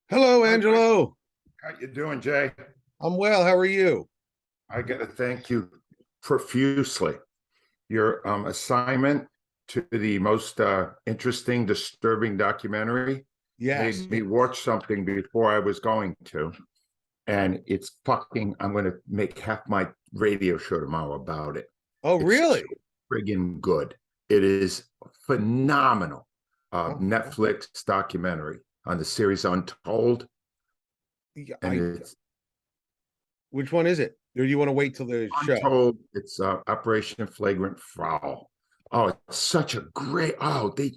Hello, Hi, Mike. Angelo. How you doing, Jay? I'm well. How are you? I got to thank you profusely. Your assignment to the most interesting, disturbing documentary Yes. made me watch something before I was going to, and it's fucking. I'm going to make half my radio show tomorrow about it. Oh, It's so really? friggin' good. It is phenomenal. Okay. Netflix documentary on the series Untold, Yeah, and it's which one is it? Or do you want to wait till the show? Untold. It's Operation Flagrant Foul. Oh, it's such a great. Oh, they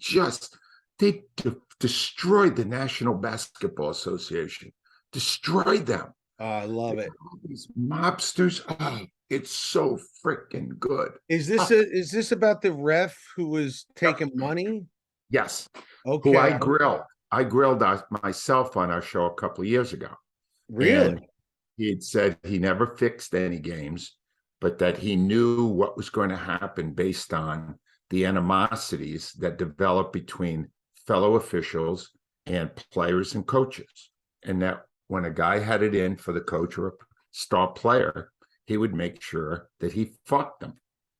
destroyed the National Basketball Association. Destroyed them. I love it. All these mobsters. Oh, it's so freaking good. Oh, Is this about the ref who was taking money? yes. Who Okay. I grilled. I grilled myself on our show a couple of years ago, and Really? he had said he never fixed any games, but that he knew what was going to happen based on the animosities that develop between fellow officials and players and coaches. And that when a guy had it in for the coach or a star player, he would make sure that he fucked them.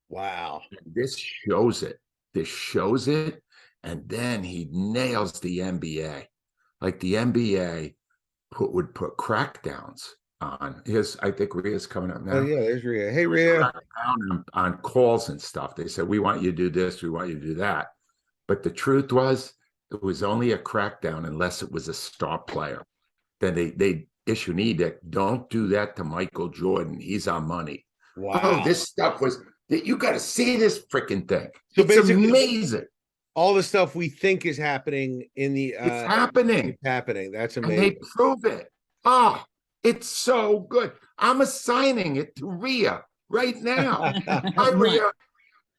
Wow. This shows it. This shows it. And then he nails the NBA. Like the NBA would put crackdowns on his. I think Rhea's coming up Oh, now. yeah, there's Rhea. Hey, They would Rhea. crack down on calls and stuff. They said, we want you to do this, we want you to do that. But the truth was, it was only a crackdown unless it was a star player. Then they issue an edict. Don't do that to Michael Jordan. He's our money. Oh, Wow. this stuff was that you got to see this freaking thing. So It's basically, amazing. all the stuff we think is happening in the It's happening. it's happening. That's And they amazing. prove it. Oh, it's so good. I'm assigning it to Rhea right now. Hi, What? Rhea.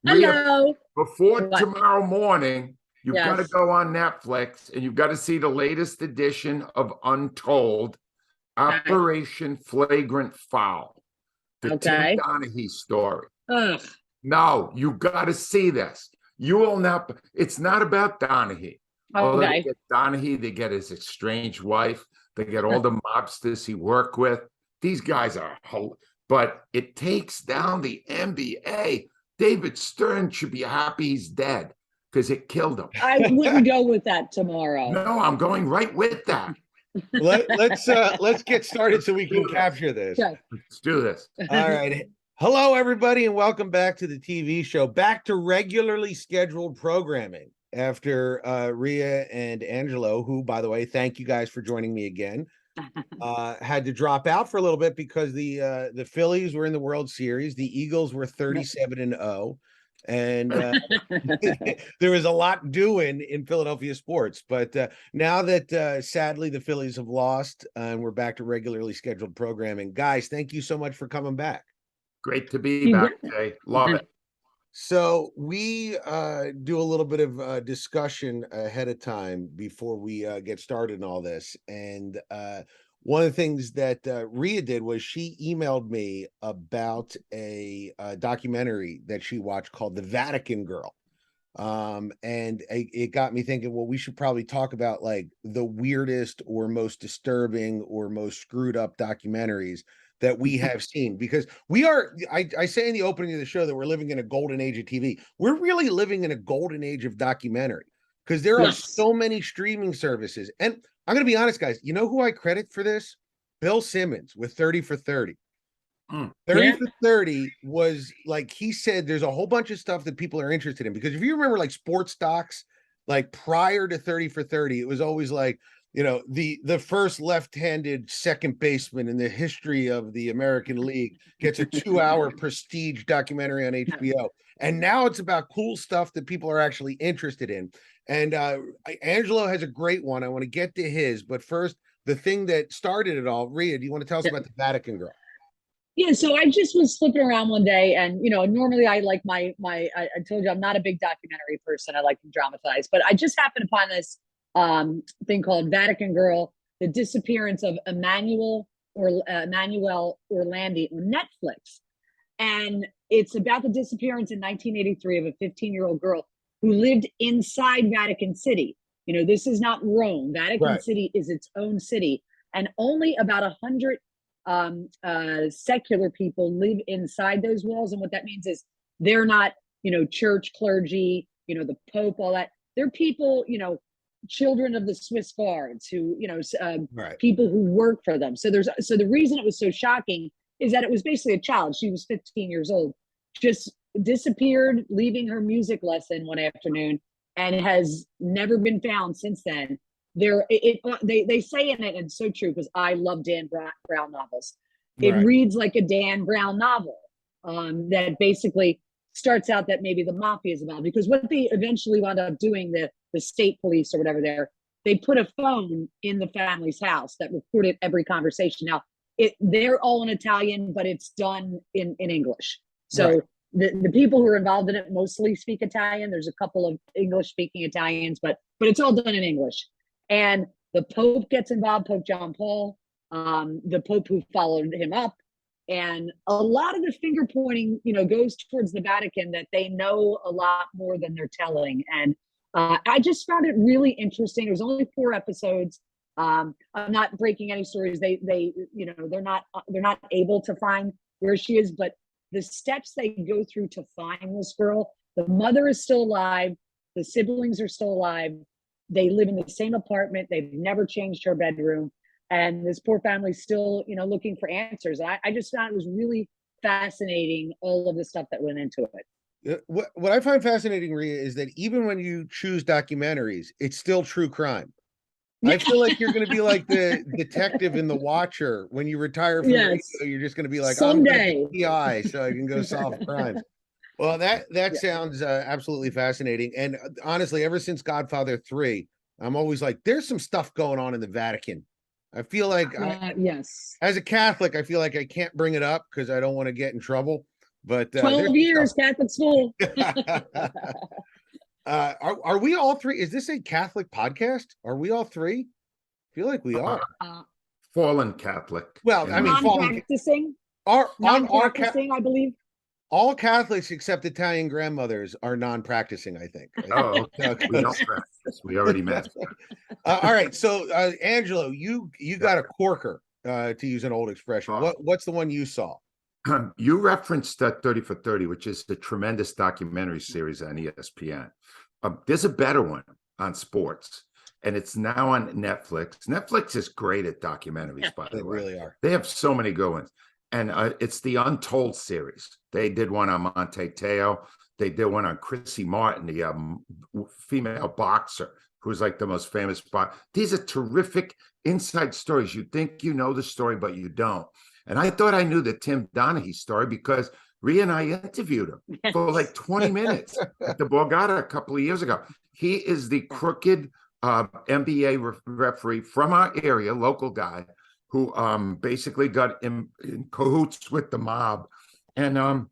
Rhea, Hello. before What? tomorrow morning, you've got to Yes. go on Netflix and you've got to see the latest edition of Untold, Okay. Operation Flagrant Foul, the Tim Okay. Donaghy story. Ugh. No, you got to see this. You will not. It's not about Donaghy. Although they Okay. get Donaghy, they get his estranged wife, they get all the mobsters he worked with. These guys are, but it takes down the NBA. David Stern should be happy he's dead because it killed him. I wouldn't go with that tomorrow. No, I'm going right with that. Let's get started so we can capture this. Okay. Let's do this. All right. Hello, everybody, and welcome back to the TV show. Back to regularly scheduled programming after Rhea and Angelo, who, by the way, thank you guys for joining me again. Had to drop out for a little bit because the Phillies were in the World Series. The Eagles were 37-0. And there was a lot doing in Philadelphia sports. But now that sadly the Phillies have lost and we're back to regularly scheduled programming, guys, thank you so much for coming back. Great to be You back, got Jay. Love it. So we do a little bit of discussion ahead of time before we get started in all this. And one of the things that Rhea did was she emailed me about a documentary that she watched called The Vatican Girl. And it got me thinking, well, we should probably talk about like the weirdest or most disturbing or most screwed up documentaries that we have seen, because we are, I say in the opening of the show that we're living in a golden age of TV. We're really living in a golden age of documentary because there are Yes. so many streaming services. And I'm going to be honest, guys, you know who I credit for this? Bill Simmons with 30 for 30. 30 Yeah. for 30 was like, he said there's a whole bunch of stuff that people are interested in, because if you remember like sports docs, like prior to 30 for 30, it was always like, you know, the first left-handed second baseman in the history of the American League gets a 2-hour prestige documentary on HBO. And now it's about cool stuff that people are actually interested in. And Angelo has a great one. I want to get to his, but first, the thing that started it all. Rhea, do you want to tell us about the Vatican Girl? Yeah, so I just was flipping around one day, and normally I like I told you I'm not a big documentary person. I like to dramatize, but I just happened upon this thing called Vatican Girl: The Disappearance of Emmanuel Orlandi on Netflix. And it's about the disappearance in 1983 of a 15-year-old girl who lived inside Vatican City. This is not Rome. Vatican Right. City is its own city, and only about 100 secular people live inside those walls. And what that means is they're not, church clergy, the Pope, all that. They're people, children of the Swiss guards who, Right. people who work for them. So the reason it was so shocking is that it was basically a child. She was 15 years old, just disappeared, leaving her music lesson one afternoon, and has never been found since then. They say in it, and it's so true because I love Dan Brown novels. It Right. reads like a Dan Brown novel that basically starts out that maybe the mafia is involved, because what they eventually wound up doing, the state police or whatever, they put a phone in the family's house that recorded every conversation. Now they're all in Italian, but it's done in English. So Right. the people who are involved in it mostly speak Italian. There's a couple of English speaking Italians, but it's all done in English. And the Pope gets involved, Pope John Paul, the Pope who followed him up. And a lot of the finger pointing, goes towards the Vatican, that they know a lot more than they're telling. And I just found it really interesting. It was only 4 episodes. I'm not breaking any stories. They're not able to find where she is, but the steps they go through to find this girl, the mother is still alive, the siblings are still alive. They live in the same apartment. They've never changed her bedroom. And this poor family's still, looking for answers. I just found it was really fascinating, all of the stuff that went into it. What I find fascinating, Rhea, is that even when you choose documentaries, it's still true crime. I feel like you're going to be like the detective in The Watcher. When you retire from the radio, you're just going to be like, I'm going to be PI so I can go solve crimes. Well, that sounds absolutely fascinating. And honestly, ever since Godfather 3, I'm always like, there's some stuff going on in the Vatican. I feel like, yes, as a Catholic, I feel like I can't bring it up because I don't want to get in trouble. But 12 years Catholic school. Are we all three? Is this a Catholic podcast? Are we all three? I feel like we are. Fallen Catholic. Well, I mean, non-practicing. I believe. All Catholics except Italian grandmothers are non-practicing, I think. Oh, okay. We don't practice. We already met. All right. So, Angelo, you got a corker, to use an old expression. What's the one you saw? You referenced 30 for 30, which is the tremendous documentary series on ESPN. There's a better one on sports, and it's now on Netflix. Netflix is great at documentaries, by the way. They really are. They have so many good ones. And it's the Untold series. They did one on Monte Teo. They did one on Chrissy Martin, the female boxer, who's like the most famous boxer. These are terrific inside stories. You think you know the story, but you don't. And I thought I knew the Tim Donaghy story because Rhea and I interviewed him for like 20 minutes at the Borgata a couple of years ago. He is the crooked NBA referee from our area, local guy, who basically got in cahoots with the mob and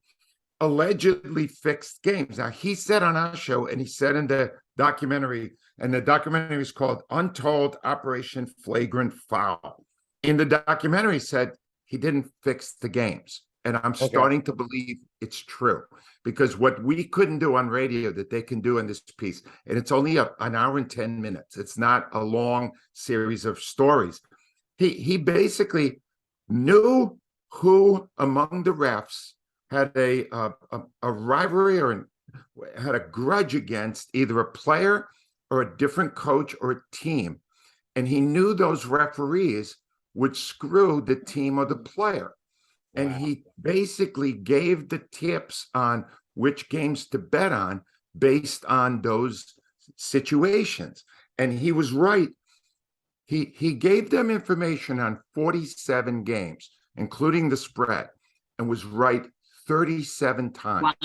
allegedly fixed games. Now, he said on our show, and he said in the documentary, and the documentary is called Untold Operation Flagrant Foul. In the documentary, he said he didn't fix the games. And I'm starting to believe it's true, because what we couldn't do on radio that they can do in this piece, and it's only an hour and 10 minutes. It's not a long series of stories. He basically knew who among the refs had a rivalry or had a grudge against either a player or a different coach or a team. And he knew those referees would screw the team or the player. Wow. And he basically gave the tips on which games to bet on based on those situations. And he was right. He gave them information on 47 games, including the spread, and was right 37 times.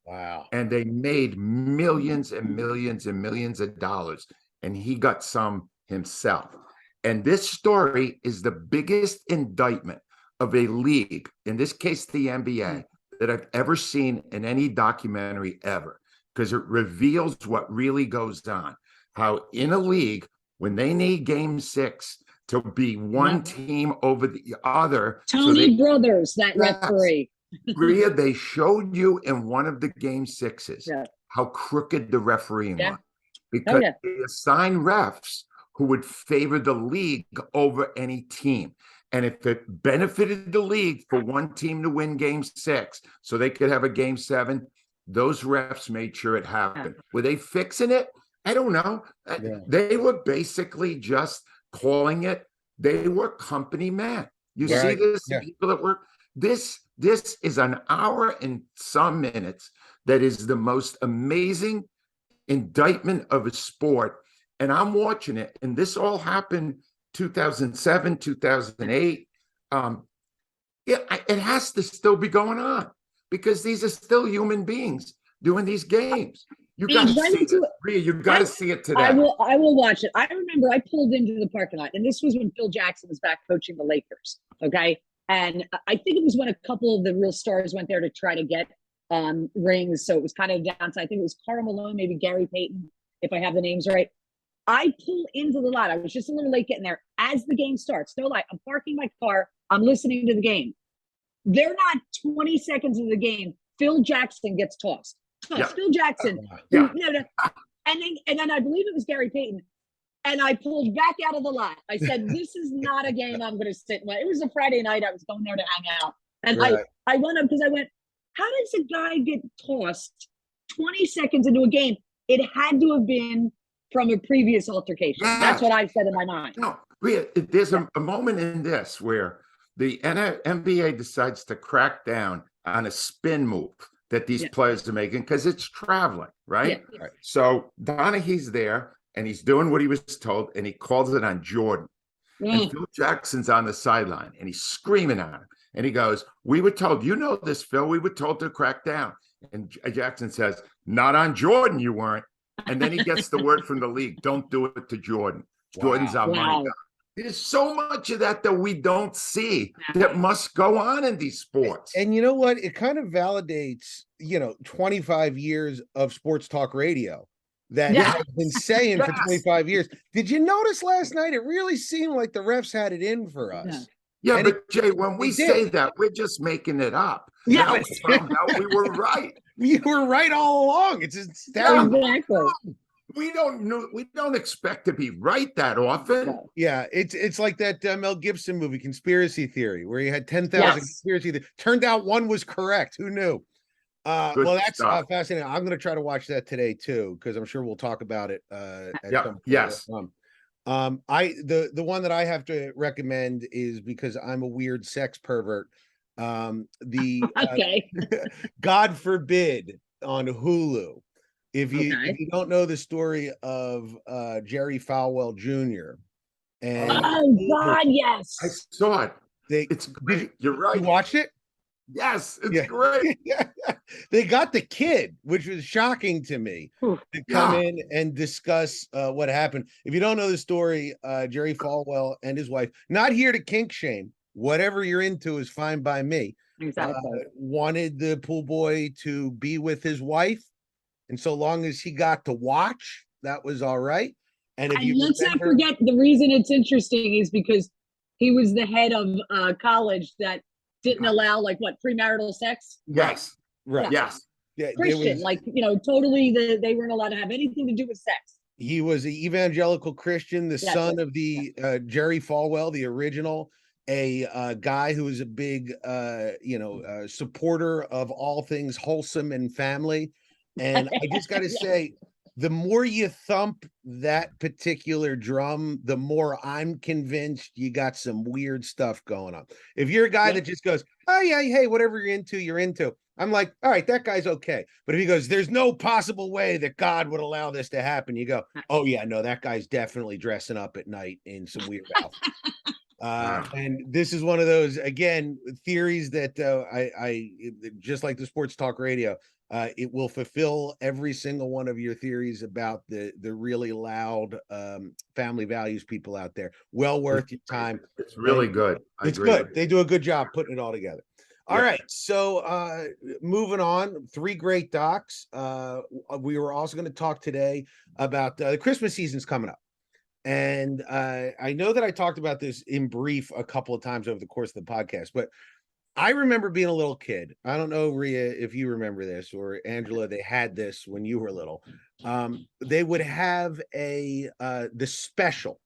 Wow. And they made millions and millions and millions of dollars, and he got some himself. And this story is the biggest indictment of a league, in this case, the NBA, that I've ever seen in any documentary ever, because it reveals what really goes on. How in a league, when they need game 6 to be one team over the other. Tony Brothers, that referee. Rhea, they showed you in one of the game 6s how crooked the refereeing was. because yeah. they assign refs who would favor the league over any team. And if it benefited the league for one team to win game 6 so they could have a game 7, those refs made sure it happened. Were they fixing it? I don't know. Yeah. They were basically just calling it. They were company men. You see Right. this, Yeah. people that work. This is an hour and some minutes that is the most amazing indictment of a sport. And I'm watching it, and this all happened 2007, 2008. It has to still be going on because these are still human beings doing these games. You got to see it, Rhea. You got to see it today. I will watch it. I remember I pulled into the parking lot, and this was when Phil Jackson was back coaching the Lakers. Okay, and I think it was when a couple of the real stars went there to try to get rings. So it was kind of down to, I think it was Karl Malone, maybe Gary Payton, if I have the names right. I pull into the lot. I was just a little late getting there. As the game starts, no lie, I'm parking my car. I'm listening to the game. They're not 20 seconds into the game. Phil Jackson gets tossed. Yeah. Phil Jackson. Yeah. And then I believe it was Gary Payton. And I pulled back out of the lot. I said, this is not a game I'm going to sit in. It was a Friday night. I was going there to hang out. And Right. I went up because I went, how does a guy get tossed 20 seconds into a game? It had to have been from a previous altercation. Yes. That's what I said in my mind. No, Rhea, there's a moment in this where the NBA decides to crack down on a spin move that these players are making because it's traveling, right? Yeah. Right. So Donaghy's there and he's doing what he was told, and he calls it on Jordan. And Phil Jackson's on the sideline and he's screaming at him. And he goes, we were told, you know this, Phil, we were told to crack down. And Jackson says, not on Jordan, you weren't. And then he gets the word from the league, don't do it to Jordan. Jordan's our money guy. There's so much of that we don't see that must go on in these sports. And you know what? It kind of validates, 25 years of sports talk radio that I've been saying for 25 years. Did you notice last night? It really seemed like the refs had it in for us. Yeah, but Jay, when we say that, we're just making it up. Yeah, now we found out we were right. You were right all along. It's astounding. Exactly. We don't expect to be right that often. No. Yeah, it's like that Mel Gibson movie, Conspiracy Theory, where you had 10,000 conspiracy theories. Turned out one was correct. Who knew? Well, that's fascinating. I'm going to try to watch that today too, because I'm sure we'll talk about it. Yes. The one that I have to recommend is because I'm a weird sex pervert. God Forbid on Hulu. If you don't know the story of Jerry Falwell Jr. and yes, I saw it. It's great. You're right. You watched it? Yes, it's great. They got the kid, which was shocking to me, to come in and discuss what happened. If you don't know the story, Jerry Falwell and his wife, not here to kink shame. Whatever you're into is fine by me. Exactly. Wanted the pool boy to be with his wife, and so long as he got to watch, that was all right. And let's not forget, the reason it's interesting is because he was the head of college that didn't allow premarital sex. Yes. Right. Yes. Yeah. Christian, totally they weren't allowed to have anything to do with sex. He was an evangelical Christian, the son of the Jerry Falwell, the original, a guy who was a big supporter of all things wholesome and family. And I just got to say, the more you thump that particular drum, the more I'm convinced you got some weird stuff going on. If you're a guy that just goes, oh yeah, hey, whatever you're into, I'm like, all right, that guy's okay. But if he goes, there's no possible way that God would allow this to happen, you go, oh yeah, no, that guy's definitely dressing up at night in some weird outfit. And this is one of those, again, theories that I just like the sports talk radio. It will fulfill every single one of your theories about the really loud family values people out there. Well worth your time. It's really good. It's good. They do a good job putting it all together. All right. So moving on, 3 great docs. We were also going to talk today about the Christmas season's coming up. And I know that I talked about this in brief a couple of times over the course of the podcast, but I remember being a little kid. I don't know, Rhea, if you remember this, or Angela, they had this when you were little. They would have the special,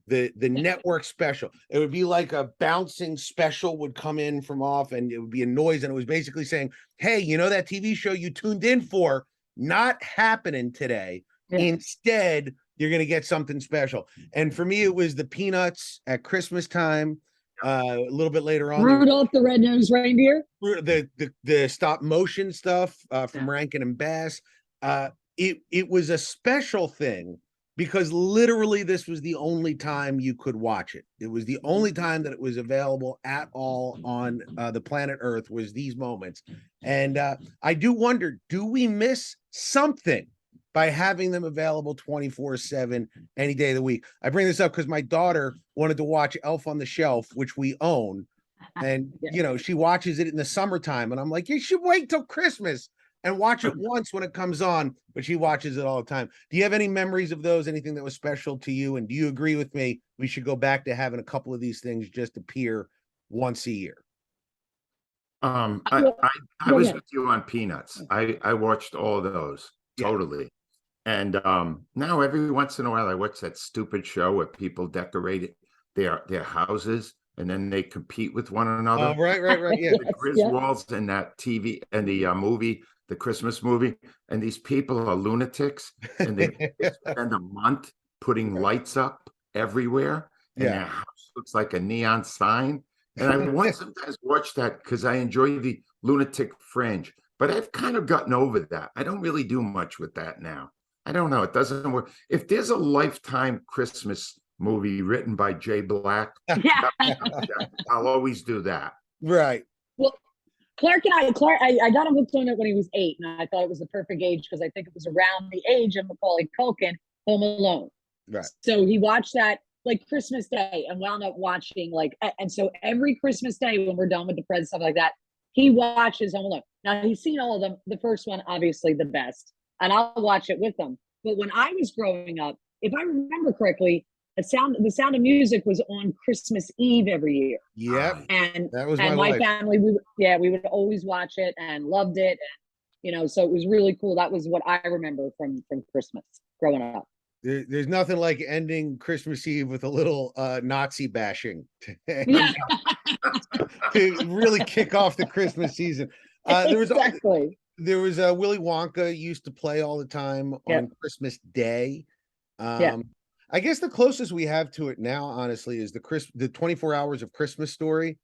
the network special. It would be like a bouncing special would come in from off, and it would be a noise, and it was basically saying, "Hey, you know that TV show you tuned in for? Not happening today. Yeah. Instead, you're gonna get something special." And for me, it was the Peanuts at Christmas time. A little bit later on, there was Rudolph the Red-Nosed Reindeer. the stop motion stuff from Yeah. Rankin and Bass. It was a special thing because literally this was the only time you could watch it. It was the only time that it was available at all on the planet Earth was these moments. And I do wonder, do we miss something by having them available 24/7 any day of the week? I bring this up because my daughter wanted to watch Elf on the Shelf, which we own, and Yeah. she watches it in the summertime, and I'm like, you should wait till Christmas and watch it once when it comes on, but she watches it all the time. Do you have any memories of those, anything that was special to you, and do you agree with me we should go back to having a couple of these things just appear once a year? I Well, I go was ahead. with you on Peanuts. I watched all of those Yeah. totally. And now every once in a while I watch that stupid show where people decorate their houses and then they compete with one another. Right, yeah. The Yes, yeah. Griswolds in that TV and the movie, the Christmas movie, and these people are lunatics, and they spend a month putting lights up everywhere, and their Yeah. house looks like a neon sign. And I want sometimes watch that because I enjoy the lunatic fringe, but I've kind of gotten over that. I don't really do much with that now. I don't know. It doesn't work. If there's a Lifetime Christmas movie written by Jay Black, Yeah. I'll always do that. Right. Well, Clark, I got him hooked on it when he was 8, and I thought it was the perfect age because I think it was around the age of Macaulay Culkin, Home Alone. Right. So he watched that like Christmas Day and wound up watching and so every Christmas Day when we're done with the presents, stuff like that, he watches Home Alone. Now he's seen all of them. The first one, obviously, the best, and I'll watch it with them. But when I was growing up, if I remember correctly, the Sound of Music was on Christmas Eve every year. Yep. And That was my my life. family, we would always watch it and loved it. And so it was really cool. That was what I remember from Christmas growing up. There's nothing like ending Christmas Eve with a little Nazi bashing Yeah, to really kick off the Christmas season. exactly. There was Willy Wonka used to play all the time on Christmas Day. Yeah. I guess the closest we have to it now, honestly, is the 24 Hours of Christmas Story,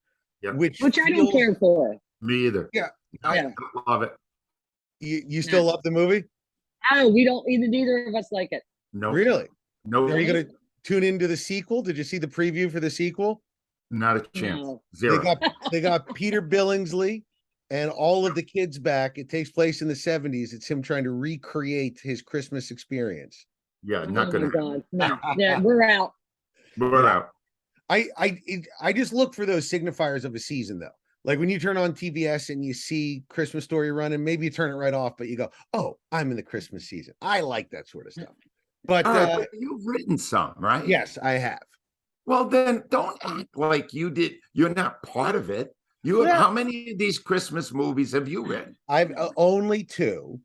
Yep. which I don't care for. Me either. Yeah. I love it. You still love the movie? No, we don't. Neither of us like it. No, Really? no, Are you going to tune into the sequel? Did you see the preview for the sequel? not a chance. No. Zero. They got Peter Billingsley and all of the kids back. It takes place in the 70s. It's him trying to recreate his Christmas experience. Yeah, Oh not my gonna. God. No. Yeah, we're out. We're out. I just look for those signifiers of a season, though. Like when you turn on TBS and you see Christmas Story running, maybe you turn it right off, but you go, "Oh, I'm in the Christmas season." I like that sort of stuff. But But you've written some, right? yes, I have. Well, then don't act like you did. You're not part of it. You have, Yeah. how many of these Christmas movies have you written? I've only 2.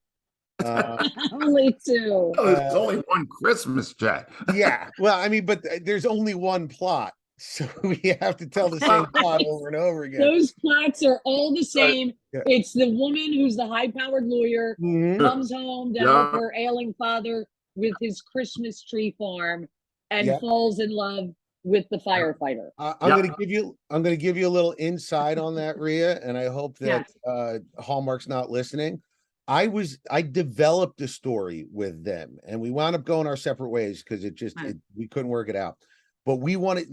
Only 2. Oh, there's only one Christmas, Jack. Yeah. Well, I mean, but there's only one plot, so we have to tell the same plot over and over again. Those plots are all the same. Yeah. It's the woman who's the high-powered lawyer Mhm. comes home to help her ailing father with his Christmas tree farm and Yeah. falls in love with the firefighter. I'm going to give you a little insight on that, Rhea, and I hope that Hallmark's not listening. I developed a story with them, and we wound up going our separate ways because we couldn't work it out. But we wanted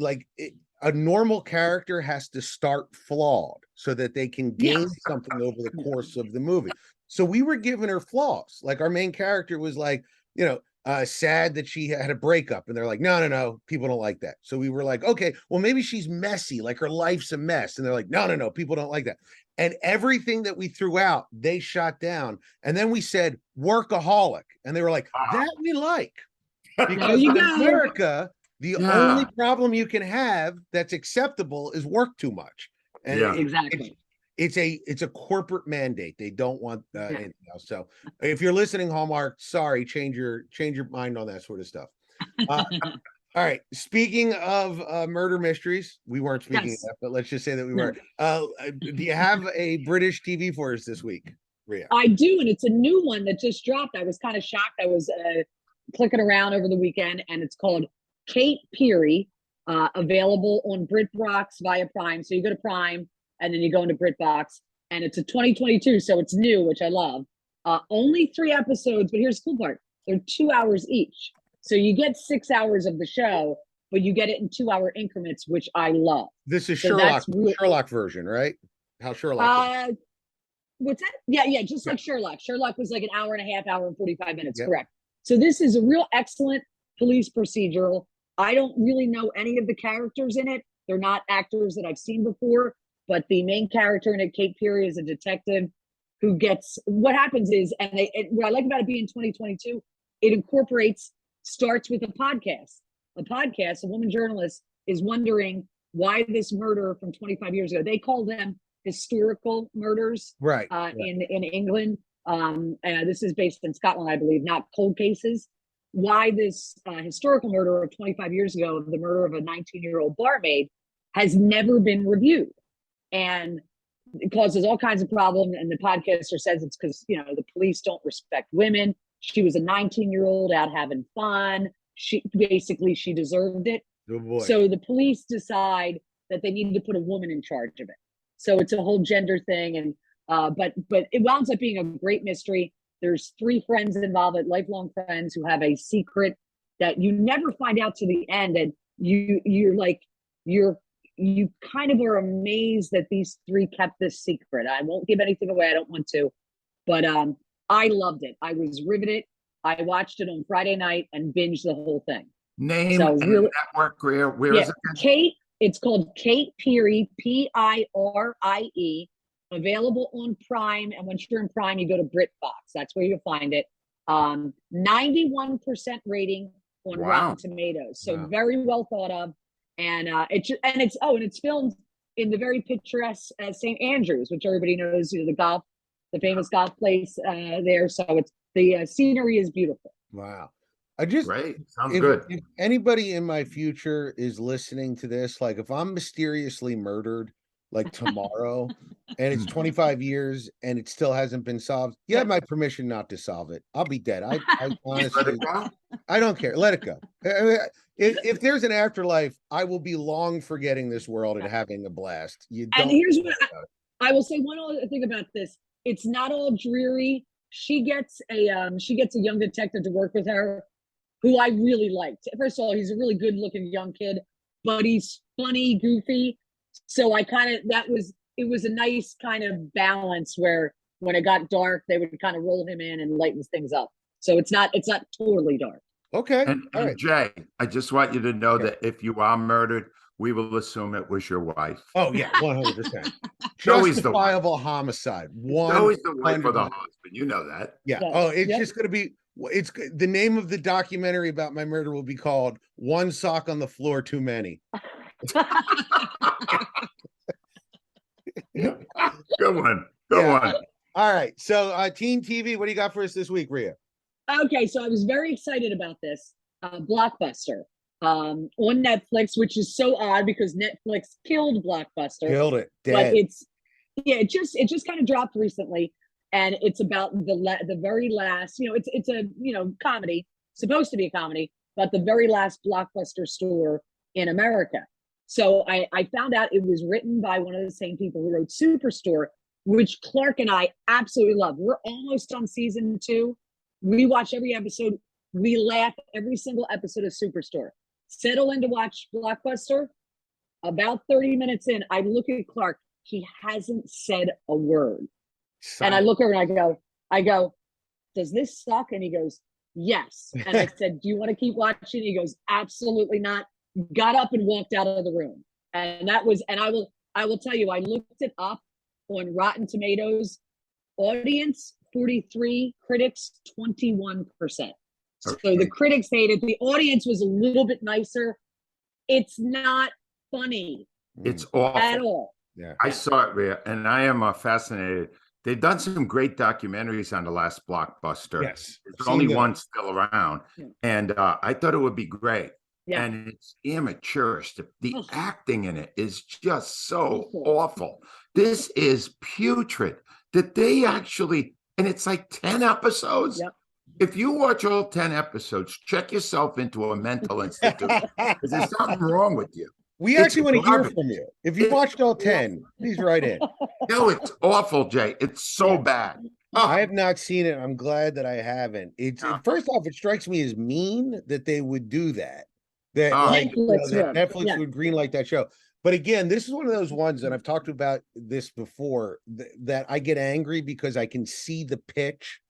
a normal character has to start flawed so that they can gain something over the course of the movie. So we were giving her flaws. Like our main character was like, sad that she had a breakup, and they're like, no, people don't like that. So we were like, okay, well, maybe she's messy, like her life's a mess, and they're like, no, people don't like that. And everything that we threw out, they shot down. And then we said workaholic, and they were like, that we like, because in America, the only problem you can have that's acceptable is work too much. And Exactly. it's a corporate mandate. They don't want anything else. So if you're listening, Hallmark, sorry, change your mind on that sort of stuff. All right. Speaking of murder mysteries, we weren't speaking of that, but let's just say that we were. Do you have a British TV for us this week, Rhea? I do, and it's a new one that just dropped. I was kind of shocked. I was clicking around over the weekend, and it's called Kate Peary, available on BritBox via Prime. So you go to Prime, and then you go into BritBox, and it's a 2022, so it's new, which I love. Only 3 episodes, but here's the cool part. They're 2 hours each. So you get 6 hours of the show, but you get it in 2-hour increments, which I love. This is Sherlock version, right? How Sherlock what's that? Yeah, just like Sherlock. Sherlock was like an hour and a half, hour and 45 minutes, correct. So this is a real excellent police procedural. I don't really know any of the characters in it. They're not actors that I've seen before, but the main character in it, Kate Peary, is a detective who gets, what happens is, and what I like about it being 2022, it starts with a podcast. A woman journalist is wondering why this murder from 25 years ago, they call them historical murders, right. In England. This is based in Scotland, I believe, not cold cases. Why this historical murder of 25 years ago, the murder of a 19-year-old barmaid, has never been reviewed. And it causes all kinds of problems. And the podcaster says it's because, the police don't respect women. She was a 19-year-old out having fun. She deserved it. Oh boy. So the police decide that they need to put a woman in charge of it. So it's a whole gender thing. And but it winds up being a great mystery. There's 3 friends involved, lifelong friends, who have a secret that you never find out to the end. And you kind of are amazed that these 3 kept this secret. I won't give anything away. I don't want to, but I loved it. I was riveted. I watched it on Friday night and binged the whole thing. Name and network, where is it? Kate, it's called Kate Peary, P-I-R-I-E, available on Prime. And once you're in Prime, you go to BritBox. That's where you'll find it. 91% rating on Rotten Tomatoes. So very well thought of. And it's filmed in the very picturesque St. Andrews, which everybody knows, the famous golf place there. So the scenery is beautiful. Wow. Great. Sounds good. If anybody in my future is listening to this, like if I'm mysteriously murdered like tomorrow and it's 25 years and it still hasn't been solved, you have my permission not to solve it. I'll be dead. I honestly, I don't care. Let it go. If there's an afterlife, I will be long forgetting this world and having a blast. And here's what I will say. One other thing about this: it's not all dreary. She gets a young detective to work with her, who I really liked. First of all, he's a really good-looking young kid, but he's funny, goofy. So it was a nice kind of balance where when it got dark, they would kind of roll him in and lighten things up. So it's not totally dark. Okay. And Jay, I just want you to know that if you are murdered, we will assume it was your wife. Oh yeah, 100%. Justifiable homicide. Always the wife or the husband. You know that. Yeah. Oh, it's just going to be. It's the name of the documentary about my murder will be called "One Sock on the Floor Too Many." Good one. Go on. All right. So, Teen TV, what do you got for us this week, Rhea? Okay, so I was very excited about this Blockbuster on Netflix, which is so odd because Netflix killed Blockbuster. Killed it. Dead. But it just kind of dropped recently, and it's about the very last. It's a comedy, supposed to be a comedy, but the very last Blockbuster store in America. So I found out it was written by one of the same people who wrote Superstore, which Clark and I absolutely love. We're almost on season 2. We watch every episode. We laugh every single episode of Superstore. Settle in to watch Blockbuster. About 30 minutes in, I look at Clark. He hasn't said a word. And I look over and I go, does this suck? And he goes, yes. And I said, do you want to keep watching? He goes, absolutely not. Got up and walked out of the room. And I will tell you, I looked it up on Rotten Tomatoes. Audience 43, critics 21%. So the critics hated. The audience was a little bit nicer. It's not funny. It's awful at all. Yeah. I saw it, Rhea, and I am fascinated. They've done some great documentaries on the last blockbuster. Yes. I've There's seen only those. one still around, Yeah. and I thought it would be great. Yeah. And it's amateurish. The Oh. acting in it is just so Awful. awful. This is putrid. That they actually, and it's like 10 episodes. Yep. If you watch all 10 episodes, check yourself into a mental institution because there's something wrong with you. We It's actually want to hear garbage. from you. If you It's watched all 10, please write in. No, it's awful, Jay. It's so Yeah. bad. I have not seen it. I'm glad that I haven't. First off, it strikes me as mean that they would do that. That Oh. like Netflix that would. Netflix Yeah. would greenlight that show. But again, this is one of those ones, and I've talked about this before, that I get angry because I can see the pitch.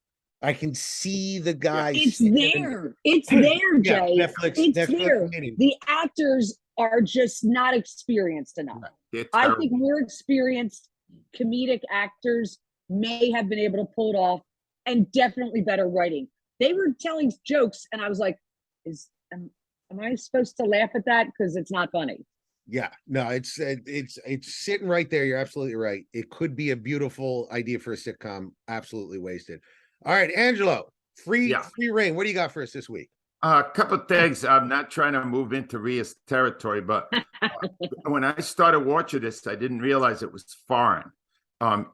I can see the guy. It's standing- there. It's there, Yeah, Jay. Netflix there. meeting. The actors are just not experienced enough. I think more experienced comedic actors may have been able to pull it off, and definitely better writing. They were telling jokes, and I was like, am I supposed to laugh at that? Because it's not funny. Yeah, no, it's sitting right there. You're absolutely right. It could be a beautiful idea for a sitcom. Absolutely wasted. All right, Angelo, free reign. What do you got for us this week? A couple of things. I'm not trying to move into Rhea's territory, but when I started watching this, I didn't realize it was foreign.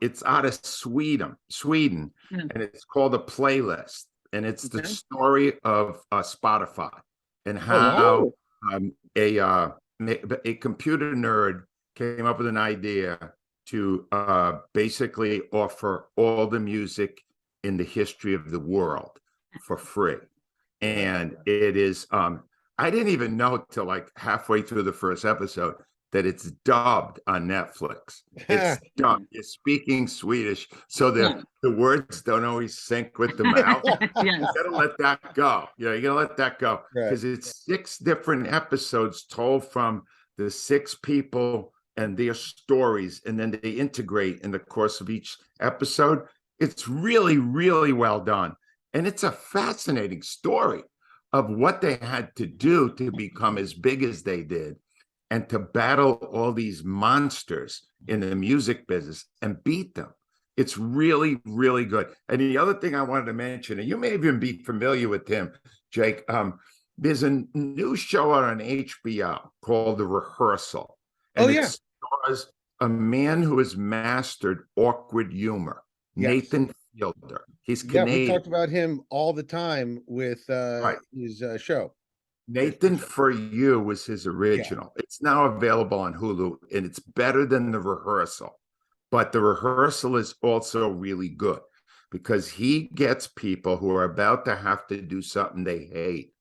It's out of Sweden, and it's called A Playlist, and it's the story of Spotify and how a computer nerd came up with an idea to basically offer all the music in the history of the world for free. And it is, I didn't even know till like halfway through the first episode that it's dubbed on Netflix. It's dubbed. It's speaking Swedish, so the words don't always sync with the mouth. You gotta let that go. You gotta let that go because it's 6 different episodes told from the 6 people and their stories, and then they integrate in the course of each episode. It's really, really well done. And it's a fascinating story of what they had to do to become as big as they did and to battle all these monsters in the music business and beat them. It's really, really good. And the other thing I wanted to mention, and you may even be familiar with him, Jake, there's a new show out on HBO called The Rehearsal. And it stars a man who has mastered awkward humor, Nathan Fielder. He's Canadian. We talked about him all the time with his show. Nathan For You was his original. It's now available on Hulu, and it's better than The Rehearsal. But The Rehearsal is also really good because he gets people who are about to have to do something they hate.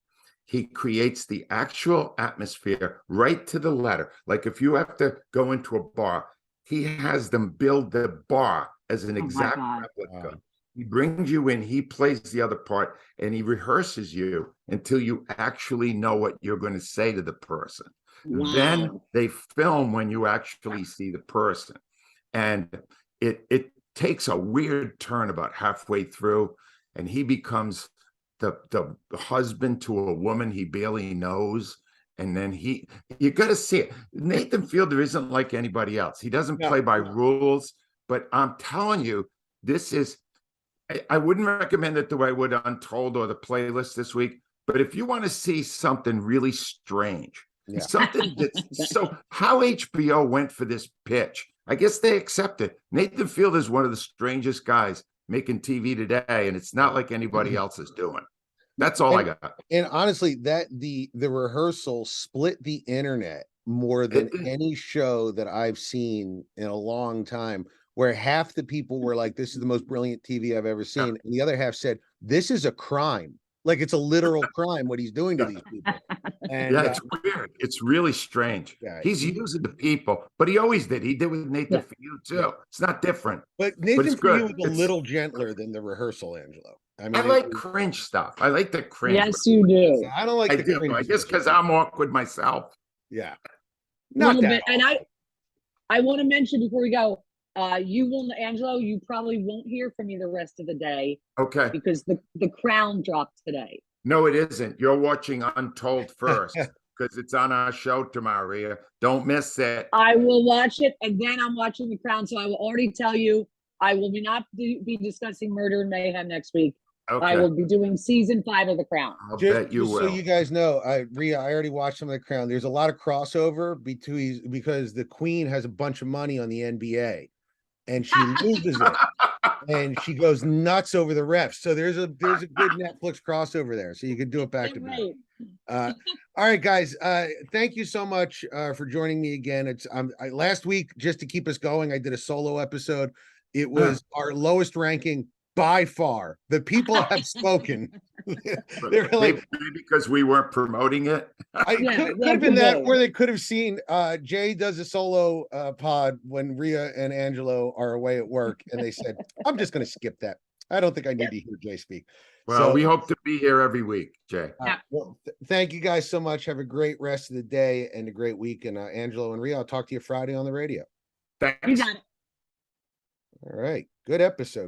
He creates the actual atmosphere right to the letter. Like if you have to go into a bar, he has them build the bar as an exact replica. He brings you in, he plays the other part, and he rehearses you until you actually know what you're going to say to the person. Then they film when you actually see the person. And it takes a weird turn about halfway through, and he becomes the husband to a woman he barely knows. And then you got to see it. Nathan Fielder isn't like anybody else. He doesn't play by rules, but I'm telling you, this is, I wouldn't recommend it the way I would Untold or The Playlist this week. But if you want to see something really strange, something that's so how HBO went for this pitch, I guess they accepted. Nathan Fielder is one of the strangest guys making TV today, and it's not like anybody else is doing. That's all I got. And honestly, that the Rehearsal split the internet more than any show that I've seen in a long time, where half the people were like, this is the most brilliant TV I've ever seen. And the other half said, this is a crime. Like it's a literal crime what he's doing to these people. And it's weird. It's really strange. He's using the people, but he always did. He did with Nathan For You too. It's not different. But Nathan For You was a little gentler than The Rehearsal, Angelo. I mean, I like cringe stuff. I like the cringe. Yes, you do. I don't like the cringe. I guess because I'm awkward myself. Yeah. Not that. And I want to mention before we go, you will, Angelo, you probably won't hear from me the rest of the day. Okay. Because the Crown dropped today. No, it isn't. You're watching Untold first. because it's on our show tomorrow, Rhea. Don't miss it. I will watch it, and then I'm watching The Crown. So I will already tell you, I will not be discussing Murder and Mayhem next week. Okay. I will be doing season 5 of The Crown. I'll Just, bet you just will. so you guys know, Rhea, I already watched some of The Crown. There's a lot of crossover between because the Queen has a bunch of money on the NBA, and she loses it, and she goes nuts over the refs. So there's a good Netflix crossover there, so you can do it back to back. All right, guys. Thank you so much for joining me again. It's last week, just to keep us going, I did a solo episode. It was our lowest ranking by far. The people have spoken. They're like, maybe because we weren't promoting it. Could have been that, or they could have seen Jay does a solo pod when Rhea and Angelo are away at work, and they said, I'm just going to skip that. I don't think I need to hear Jay speak. Well, we hope to be here every week, Jay. Well, thank you guys so much. Have a great rest of the day and a great week. And Angelo and Rhea, I'll talk to you Friday on the radio. Thanks. You got it. All right. Good episode.